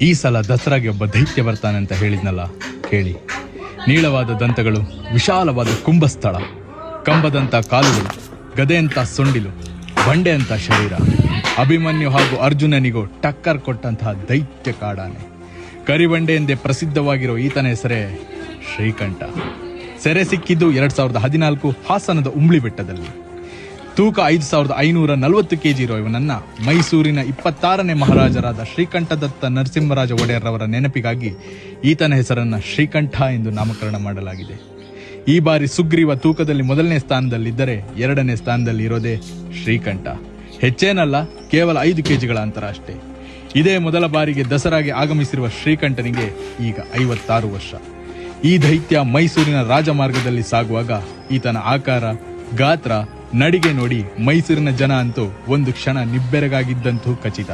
ಈ ಸಲ ದಸರಾಗೆ ಒಬ್ಬ ದೈತ್ಯ ಬರ್ತಾನೆ ಅಂತ ಹೇಳಿದ್ನಲ್ಲ, ಕೇಳಿ. ನೀಳವಾದ ದಂತಗಳು, ವಿಶಾಲವಾದ ಕುಂಭಸ್ಥಳ, ಕಂಬದಂತ ಕಾಲುಗಳು, ಗದೆಯಂತ ಸೊಂಡಿಲು, ಬಂಡೆ ಅಂತ ಶರೀರ. ಅಭಿಮನ್ಯು ಹಾಗೂ ಅರ್ಜುನನಿಗೂ ಟಕ್ಕರ್ ಕೊಟ್ಟಂತಹ ದೈತ್ಯ ಕಾಡಾನೆ. ಕರಿಬಂಡೆ ಎಂದೇ ಪ್ರಸಿದ್ಧವಾಗಿರೋ ಈತನ ಹೆಸರೇ ಶ್ರೀಕಂಠ. ಸೆರೆ ಸಿಕ್ಕಿದ್ದು 2014 ಹಾಸನದ ಉಂಬ್ಳಿ ಬೆಟ್ಟದಲ್ಲಿ. ತೂಕ 5540 kg ಇರೋ ಇವನನ್ನ ಮೈಸೂರಿನ 26ನೇ ಮಹಾರಾಜರಾದ ಶ್ರೀಕಂಠದತ್ತ ನರಸಿಂಹರಾಜ ಒಡೆಯರ್ರವರ ನೆನಪಿಗಾಗಿ ಈತನ ಹೆಸರನ್ನ ಶ್ರೀಕಂಠ ಎಂದು ನಾಮಕರಣ ಮಾಡಲಾಗಿದೆ. ಈ ಬಾರಿ ಸುಗ್ರೀವ ತೂಕದಲ್ಲಿ 1ನೇ ಸ್ಥಾನದಲ್ಲಿದ್ದರೆ 2ನೇ ಸ್ಥಾನದಲ್ಲಿ ಇರೋದೇ ಶ್ರೀಕಂಠ. ಹೆಚ್ಚೇನಲ್ಲ, ಕೇವಲ 5 kgಗಳ ಅಂತರ ಅಷ್ಟೇ. ಇದೇ ಮೊದಲ ಬಾರಿಗೆ ದಸರಾಗೆ ಆಗಮಿಸಿರುವ ಶ್ರೀಕಂಠನಿಗೆ ಈಗ 56 ವರ್ಷ. ಈ ದೈತ್ಯ ಮೈಸೂರಿನ ರಾಜಮಾರ್ಗದಲ್ಲಿ ಸಾಗುವಾಗ ಈತನ ಆಕಾರ, ಗಾತ್ರ, ನಡಿಗೆ ನೋಡಿ ಮೈಸೂರಿನ ಜನ ಅಂತೂ ಒಂದು ಕ್ಷಣ ನಿಬ್ಬೆರಗಾಗಿದ್ದಂತೂ ಖಚಿತ.